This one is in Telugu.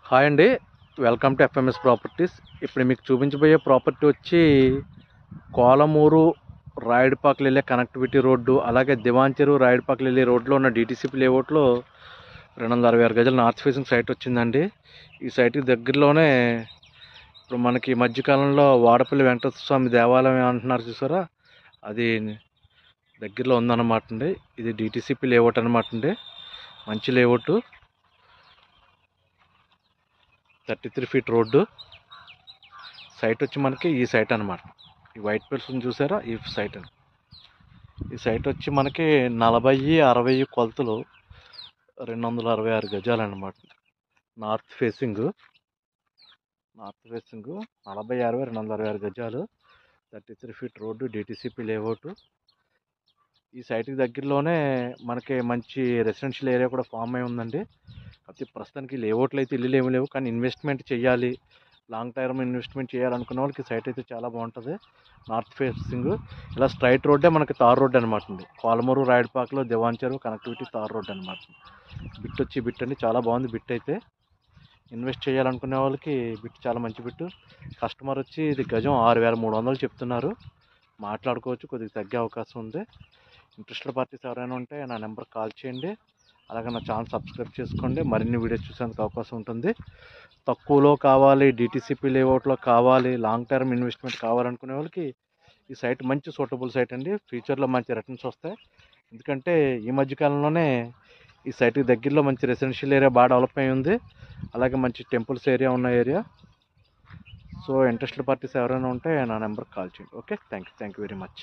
హాయ్ అండి, వెల్కమ్ టు ఎఫ్ఎంఎస్ ప్రాపర్టీస్. ఇప్పుడు మీకు చూపించబోయే ప్రాపర్టీ వచ్చి కోలమూరు రాయుడుపాకలు వెళ్ళే కనెక్టివిటీ రోడ్డు, అలాగే దివాంచెరు రాయుడుపాకలు వెళ్ళే రోడ్లో ఉన్న డిటీసీపీ లేఅవుట్లో 266 గజాల నార్త్ ఫేసింగ్ సైట్ వచ్చిందండి. ఈ సైట్కి దగ్గరలోనే ఇప్పుడు మనకి ఈ మధ్యకాలంలో వాడపల్లి వెంకటేశ్వర స్వామి దేవాలయం అంటున్నారు చూసారా, అది దగ్గరలో ఉందన్నమాట అండి. ఇది డిటీసీపీ లేఅవుట్ అనమాట అండి, మంచి లేఅవుట్. 33 ఫీట్ రోడ్డు సైట్ వచ్చి మనకి ఈ సైట్ అనమాట. ఈ వైట్ పిల్స్ చూసారా, ఈ సైట్ అని. ఈ సైట్ వచ్చి మనకి 40-60 కొలతలు, 266 గజాలు అనమాట. నార్త్ ఫేసింగ్ 40-60-266 గజాలు, 33 ఫీట్ రోడ్డు, డిటీసీపీ లేఅవుట్. ఈ సైట్కి దగ్గరలోనే మనకి మంచి రెసిడెన్షియల్ ఏరియా కూడా ఫామ్ అయి ఉందండి. అయితే ప్రస్తుతానికి లేఅవుట్లు అయితే ఇల్లు ఏమి లేవు, కానీ ఇన్వెస్ట్మెంట్ చేయాలి, లాంగ్ టర్మ్ ఇన్వెస్ట్మెంట్ చేయాలనుకున్న వాళ్ళకి సైట్ అయితే చాలా బాగుంటుంది. నార్త్ ఫేసింగ్ ఇలా స్ట్రైట్ రోడ్డే మనకి తార్ రోడ్ అనమాట అండి. కోలమూరు రాయుడుపాకలో దివాంచెరు కనెక్టివిటీ తార్ రోడ్ అనమాట. బిట్ వచ్చి బిట్ అండి, చాలా బాగుంది బిట్ అయితే. ఇన్వెస్ట్ చేయాలనుకునే వాళ్ళకి బిట్ చాలా మంచి బిట్. కస్టమర్ వచ్చి ఇది గజం 6,300 చెప్తున్నారు, మాట్లాడుకోవచ్చు, కొద్దిగా తగ్గే అవకాశం ఉంది. ఇంట్రెస్టెడ్ పార్టీస్ ఎవరైనా ఉంటే నా నెంబర్కి కాల్ చేయండి, అలాగే నా ఛానల్ సబ్స్క్రైబ్ చేసుకోండి. మరిన్ని వీడియోస్ చూసేందుకు అవకాశం ఉంటుంది. తక్కువలో కావాలి, డిటీసీపీ లేఅవుట్లో కావాలి, లాంగ్ టర్మ్ ఇన్వెస్ట్మెంట్ కావాలనుకునే వాళ్ళకి ఈ సైట్ మంచి సూటబుల్ సైట్ అండి. ఫ్యూచర్లో మంచి రిటర్న్స్ వస్తాయి, ఎందుకంటే ఈ మధ్యకాలంలోనే ఈ సైట్కి దగ్గరలో మంచి రెసిడెన్షియల్ ఏరియా బాగా డెవలప్ అయి ఉంది, అలాగే మంచి టెంపుల్స్ ఏరియా ఉన్న ఏరియా. సో ఇంట్రెస్టెడ్ పార్టీస్ ఎవరైనా ఉంటే నా నెంబర్కి కాల్ చేయండి. Okay, thank you very much.